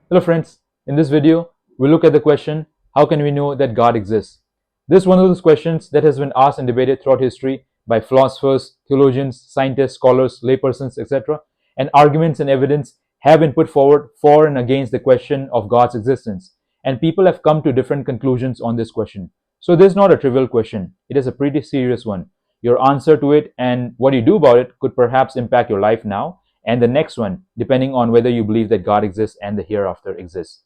Hello friends, in this video, we'll look at the question, how can we know that God exists? This is one of those questions that has been asked and debated throughout history by philosophers, theologians, scientists, scholars, laypersons, etc. And arguments and evidence have been put forward for and against the question of God's existence. And people have come to different conclusions on this question. So this is not a trivial question. It is a pretty serious one. Your answer to it and what you do about it could perhaps impact your life now and the next one, depending on whether you believe that God exists and the hereafter exists.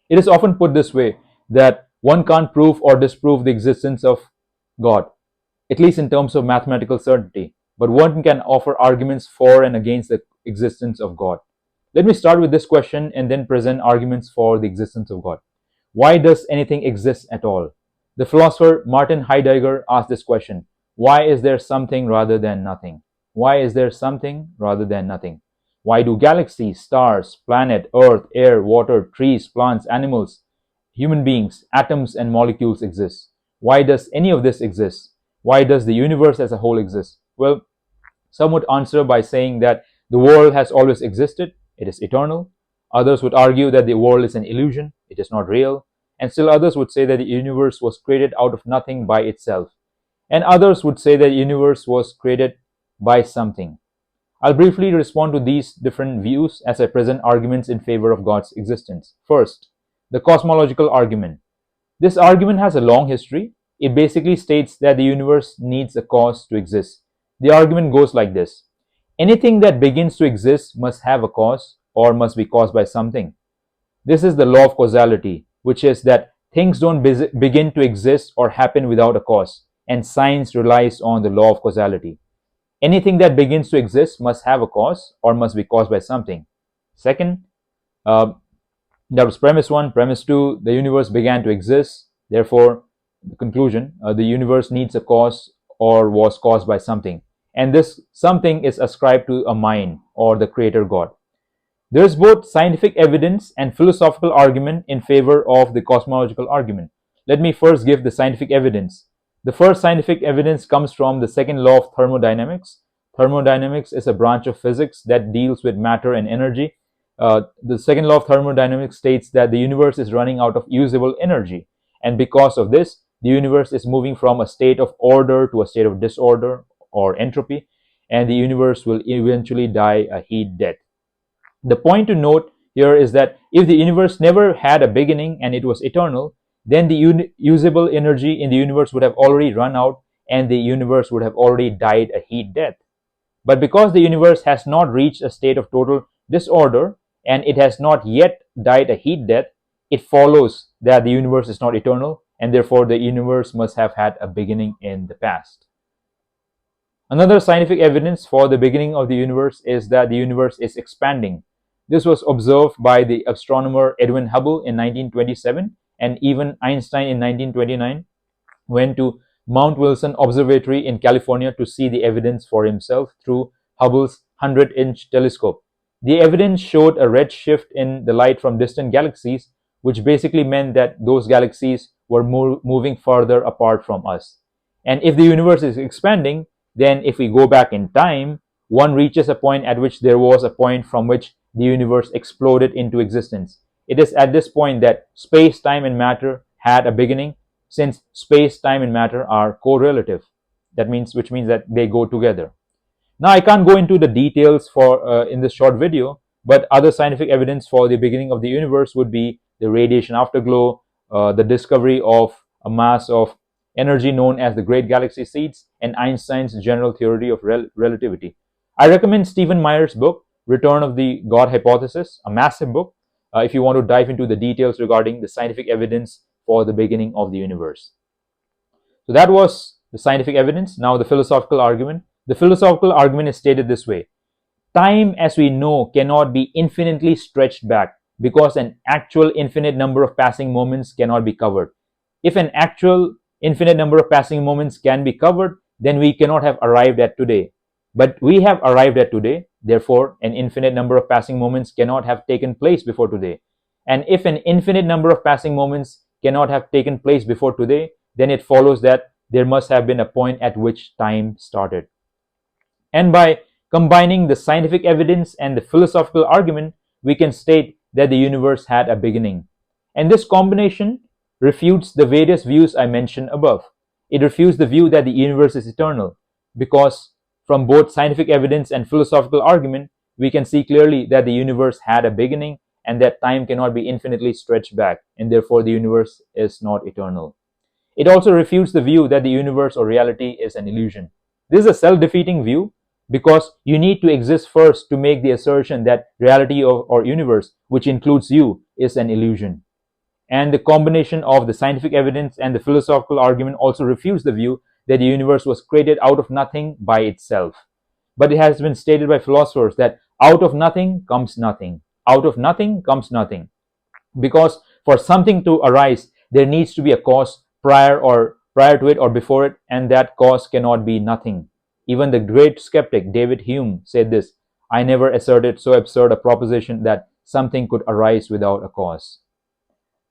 It is often put this way that one can't prove or disprove the existence of God, at least in terms of mathematical certainty, but one can offer arguments for and against the existence of God. Let me start with this question and then present arguments for the existence of God. Why does anything exist at all? The philosopher Martin Heidegger asked this question: why is there something rather than nothing? Why is there something rather than nothing? Why do galaxies, stars, planet, earth, air, water, trees, plants, animals, human beings, atoms, and molecules exist? Why does any of this exist? Why does the universe as a whole exist? Well, some would answer by saying that the world has always existed, it is eternal. Others would argue that the world is an illusion, it is not real. And still others would say that the universe was created out of nothing by itself. And others would say that the universe was created by something. I'll briefly respond to these different views as I present arguments in favor of God's existence. First, the cosmological argument. This argument has a long history. It basically states that the universe needs a cause to exist. The argument goes like this: anything that begins to exist must have a cause or must be caused by something. This is the law of causality, which is that things don't begin to exist or happen without a cause, and science relies on the law of causality. Anything that begins to exist must have a cause or must be caused by something. Second, that was premise one. Premise two, the universe began to exist. Therefore, the conclusion, the universe needs a cause or was caused by something. And this something is ascribed to a mind or the creator God. There is both scientific evidence and philosophical argument in favor of the cosmological argument. Let me first give the scientific evidence. The first scientific evidence comes from the second law of thermodynamics. Thermodynamics is a branch of physics that deals with matter and energy. The second law of thermodynamics states that the universe is running out of usable energy, and because of this, the universe is moving from a state of order to a state of disorder or entropy, and the universe will eventually die a heat death. The point to note here is that if the universe never had a beginning and it was eternal, then the usable energy in the universe would have already run out and the universe would have already died a heat death. But because the universe has not reached a state of total disorder and it has not yet died a heat death, it follows that the universe is not eternal and therefore the universe must have had a beginning in the past. Another scientific evidence for the beginning of the universe is that the universe is expanding. This was observed by the astronomer Edwin Hubble in 1927, and even Einstein in 1929 went to Mount Wilson Observatory in California to see the evidence for himself through Hubble's 100-inch telescope. The evidence showed a red shift in the light from distant galaxies, which basically meant that those galaxies were moving further apart from us. And if the universe is expanding, then if we go back in time, one reaches a point at which there was a point from which the universe exploded into existence. It is at this point that space, time, and matter had a beginning, since space, time, and matter are correlative. Which means that they go together. Now, I can't go into the details for in this short video, but other scientific evidence for the beginning of the universe would be the radiation afterglow, the discovery of a mass of energy known as the Great Galaxy Seeds, and Einstein's general theory of relativity. I recommend Stephen Meyer's book, Return of the God Hypothesis, a massive book, if you want to dive into the details regarding the scientific evidence for the beginning of the universe. So that was the scientific evidence. Now the philosophical argument. The philosophical argument is stated this way: time as we know cannot be infinitely stretched back because an actual infinite number of passing moments cannot be covered. If an actual infinite number of passing moments can be covered, then we cannot have arrived at today. But we have arrived at today, therefore an infinite number of passing moments cannot have taken place before today. And if an infinite number of passing moments cannot have taken place before today, then it follows that there must have been a point at which time started. And by Combining the scientific evidence and the philosophical argument, we can state that the universe had a beginning. And this combination refutes the various views I mentioned above. It refutes the view that the universe is eternal, because from both scientific evidence and philosophical argument, we can see clearly that the universe had a beginning and that time cannot be infinitely stretched back, and therefore the universe is not eternal. It also refutes the view that the universe or reality is an illusion. This is a self defeating view because you need to exist first to make the assertion that reality or universe, which includes you, is an illusion. And the combination of the scientific evidence and the philosophical argument also refutes the view that the universe was created out of nothing by itself. But it has been stated by philosophers that out of nothing comes nothing. Out of nothing comes nothing. Because for something to arise, there needs to be a cause prior to it or before it, and that cause cannot be nothing. Even the great skeptic David Hume said this: I never asserted so absurd a proposition that something could arise without a cause.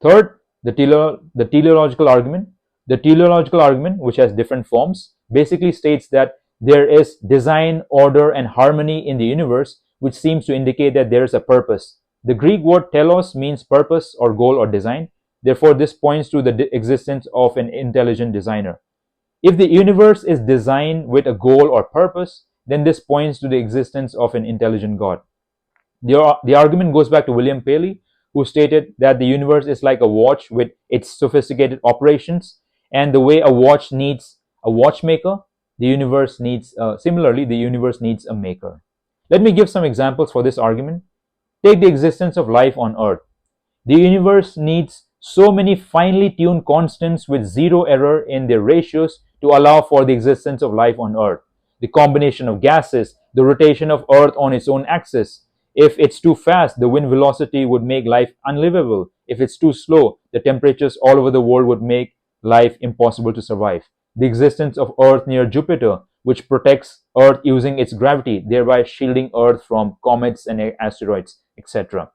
Third, the teleological argument. The teleological argument, which has different forms, basically states that there is design, order, and harmony in the universe, which seems to indicate that there is a purpose. The Greek word telos means purpose or goal or design. Therefore, this points to the existence of an intelligent designer. If the universe is designed with a goal or purpose, then this points to the existence of an intelligent God. The argument goes back to William Paley, who stated that the universe is like a watch with its sophisticated operations, and the way a watch needs a watchmaker, similarly, the universe needs a maker. Let me give some examples for this argument. Take the existence of life on Earth. The universe needs so many finely tuned constants with zero error in their ratios to allow for the existence of life on Earth. The combination of gases, the rotation of Earth on its own axis. If it's too fast, the wind velocity would make life unlivable. If it's too slow, the temperatures all over the world would make life impossible to survive. The existence of Earth near Jupiter, which protects Earth using its gravity, thereby shielding Earth from comets and asteroids, etc.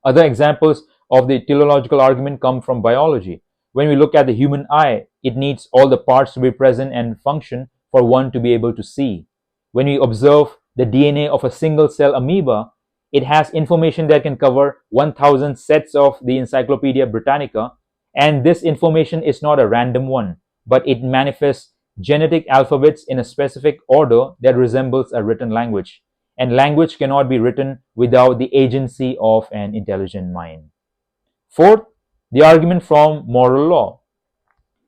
Other examples of the teleological argument come from biology. When we look at the human eye, it needs all the parts to be present and function for one to be able to see. When we observe the DNA of a single cell amoeba, it has information that can cover 1,000 sets of the Encyclopedia Britannica, and this information is not a random one, but it manifests genetic alphabets in a specific order that resembles a written language. And language cannot be written without the agency of an intelligent mind. Fourth, the argument from moral law.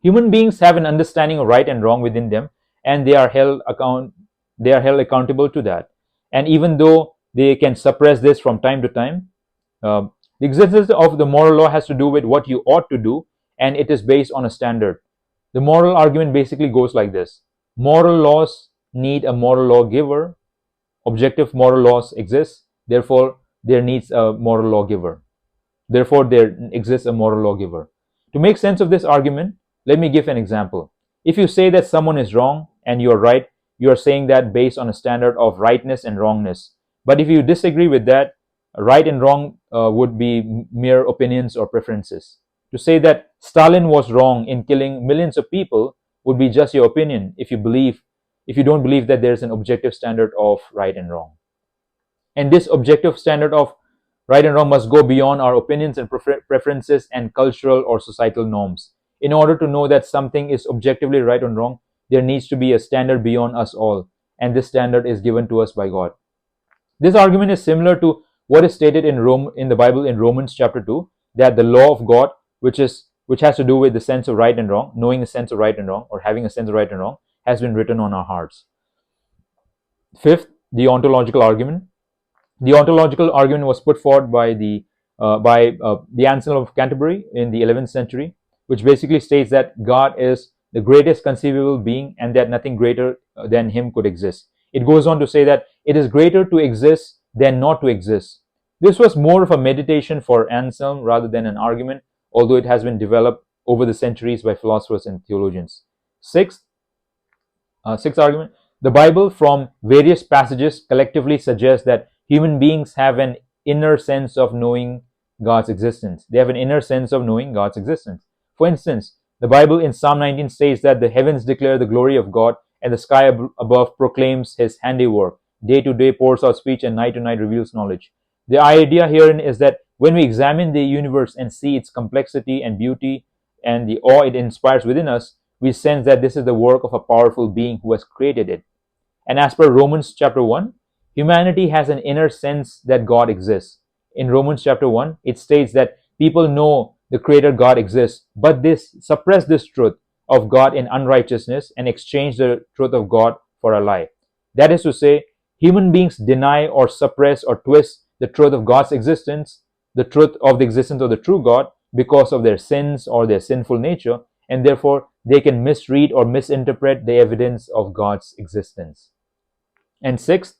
Human beings have an understanding of right and wrong within them, and they are held accountable to that. And even though they can suppress this from time to time, the existence of the moral law has to do with what you ought to do, and it is based on a standard. The moral argument basically goes like this: moral laws need a moral lawgiver. Objective moral laws exist, therefore there needs a moral lawgiver. Therefore there exists a moral lawgiver. To make sense of this argument, let me give an example. If you say that someone is wrong and you are right, you are saying that based on a standard of rightness and wrongness. But if you disagree with that, right and wrong would be mere opinions or preferences. To say that Stalin was wrong in killing millions of people would be just your opinion if you don't believe that there's an objective standard of right and wrong. And this objective standard of right and wrong must go beyond our opinions and preferences and cultural or societal norms. In order to know that something is objectively right or wrong, there needs to be a standard beyond us all, and this standard is given to us by God. This argument is similar to what is stated in the Bible in Romans chapter 2, that the law of God, which has to do with the sense of right and wrong, knowing the sense of right and wrong, or having a sense of right and wrong, has been written on our hearts. Fifth, the ontological argument. The ontological argument was put forward by the Anselm of Canterbury in the 11th century, which basically states that God is the greatest conceivable being and that nothing greater than him could exist. It goes on to say that it is greater to exist than not to exist. This was more of a meditation for Anselm rather than an argument, although it has been developed over the centuries by philosophers and theologians. Sixth argument, the Bible from various passages collectively suggests that human beings have an inner sense of knowing God's existence. They have an inner sense of knowing God's existence. For instance, the Bible in Psalm 19 states that the heavens declare the glory of God and the sky above proclaims his handiwork. day to day pours out speech, and night to night reveals knowledge. The idea herein is that when we examine the universe and see its complexity and beauty and the awe it inspires within us, we sense that this is the work of a powerful being who has created it. And as per Romans chapter 1, humanity has an inner sense that God exists. In Romans chapter 1, it states that people know the creator God exists, but this suppress this truth of God in unrighteousness and exchange the truth of God for a lie. That is to say, human beings deny or suppress or twist the truth of God's existence, the truth of the existence of the true God, because of their sins or their sinful nature, and therefore they can misread or misinterpret the evidence of God's existence. And sixth,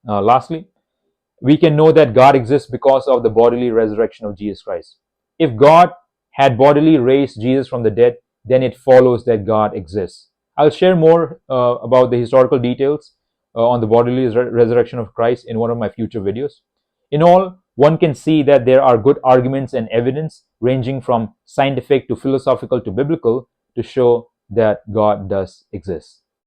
lastly, we can know that God exists because of the bodily resurrection of Jesus Christ. If God had bodily raised Jesus from the dead, then it follows that God exists. I'll share more about the historical details on the bodily resurrection of Christ in one of my future videos. In all, one can see that there are good arguments and evidence ranging from scientific to philosophical to biblical to show that God does exist.